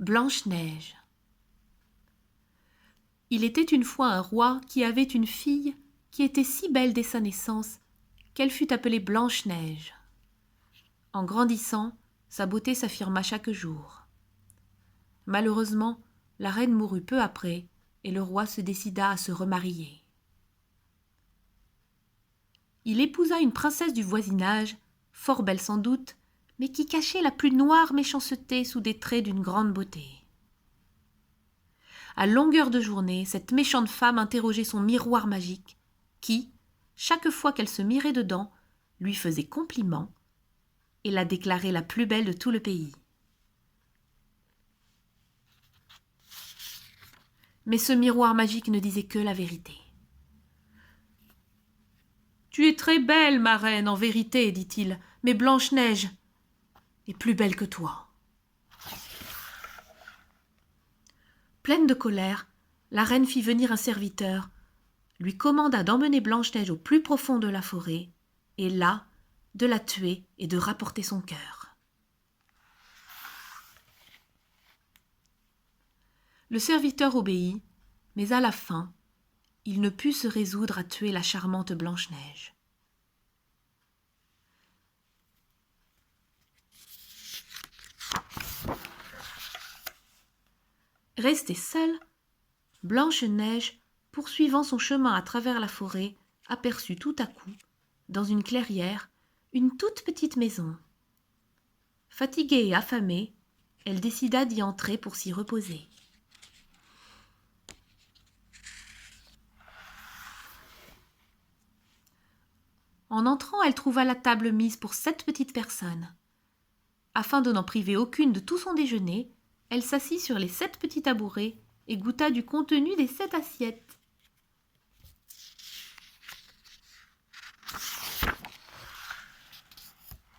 Blanche-Neige. Il était une fois un roi qui avait une fille qui était si belle dès sa naissance qu'elle fut appelée Blanche-Neige. En grandissant, sa beauté s'affirma chaque jour. Malheureusement, la reine mourut peu après et le roi se décida à se remarier. Il épousa une princesse du voisinage, fort belle sans doute, mais qui cachait la plus noire méchanceté sous des traits d'une grande beauté. À longueur de journée, cette méchante femme interrogeait son miroir magique, qui, chaque fois qu'elle se mirait dedans, lui faisait compliment et la déclarait la plus belle de tout le pays. Mais ce miroir magique ne disait que la vérité. « Tu es très belle, ma reine, en vérité, dit-il, mais Blanche-Neige est plus belle que toi. » Pleine de colère, la reine fit venir un serviteur, lui commanda d'emmener Blanche-Neige au plus profond de la forêt, et là, de la tuer et de rapporter son cœur. Le serviteur obéit, mais à la fin, il ne put se résoudre à tuer la charmante Blanche-Neige. Restée seule, Blanche-Neige, poursuivant son chemin à travers la forêt, aperçut tout à coup, dans une clairière, une toute petite maison. Fatiguée et affamée, elle décida d'y entrer pour s'y reposer. En entrant, elle trouva la table mise pour 7 petites personnes. Afin de n'en priver aucune de tout son déjeuner, elle s'assit sur les 7 petits tabourets et goûta du contenu des 7 assiettes.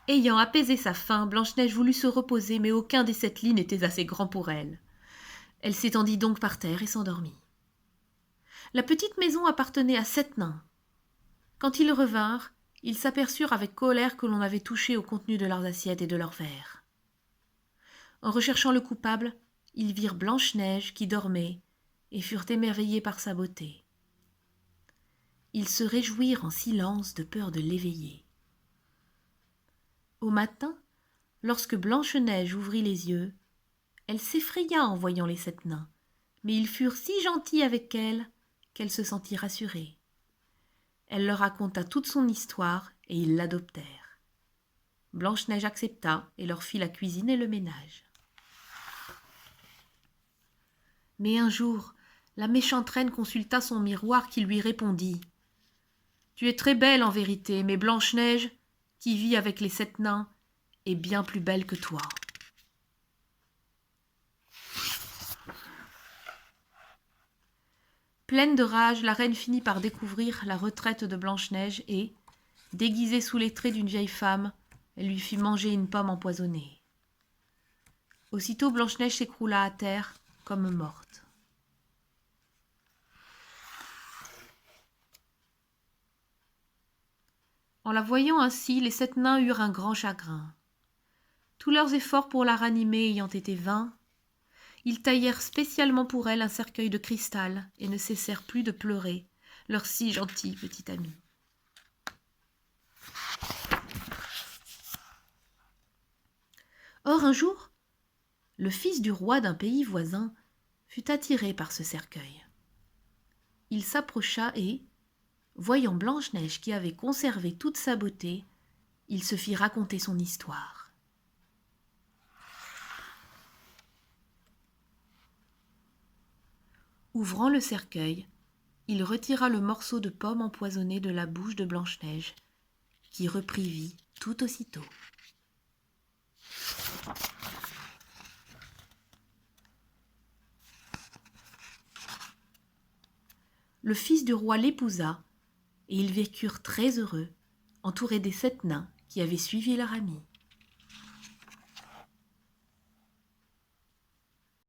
Ayant apaisé sa faim, Blanche-Neige voulut se reposer, mais aucun des 7 lits n'était assez grand pour elle. Elle s'étendit donc par terre et s'endormit. La petite maison appartenait à 7 nains. Quand ils revinrent, ils s'aperçurent avec colère que l'on avait touché au contenu de leurs assiettes et de leurs verres. En recherchant le coupable, ils virent Blanche-Neige qui dormait et furent émerveillés par sa beauté. Ils se réjouirent en silence de peur de l'éveiller. Au matin, lorsque Blanche-Neige ouvrit les yeux, elle s'effraya en voyant les 7 nains, mais ils furent si gentils avec elle qu'elle se sentit rassurée. Elle leur raconta toute son histoire et ils l'adoptèrent. Blanche-Neige accepta et leur fit la cuisine et le ménage. Mais un jour, la méchante reine consulta son miroir qui lui répondit « Tu es très belle en vérité, mais Blanche-Neige, qui vit avec les 7 nains, est bien plus belle que toi. » Pleine de rage, la reine finit par découvrir la retraite de Blanche-Neige et, déguisée sous les traits d'une vieille femme, elle lui fit manger une pomme empoisonnée. Aussitôt Blanche-Neige s'écroula à terre comme morte. En la voyant ainsi, les 7 nains eurent un grand chagrin. Tous leurs efforts pour la ranimer ayant été vains, ils taillèrent spécialement pour elle un cercueil de cristal et ne cessèrent plus de pleurer, leur si gentil petit ami. Or un jour, le fils du roi d'un pays voisin fut attiré par ce cercueil. Il s'approcha et, voyant Blanche-Neige qui avait conservé toute sa beauté, il se fit raconter son histoire. Ouvrant le cercueil, il retira le morceau de pomme empoisonnée de la bouche de Blanche-Neige, qui reprit vie tout aussitôt. Le fils du roi l'épousa, et ils vécurent très heureux, entourés des 7 nains qui avaient suivi leur ami.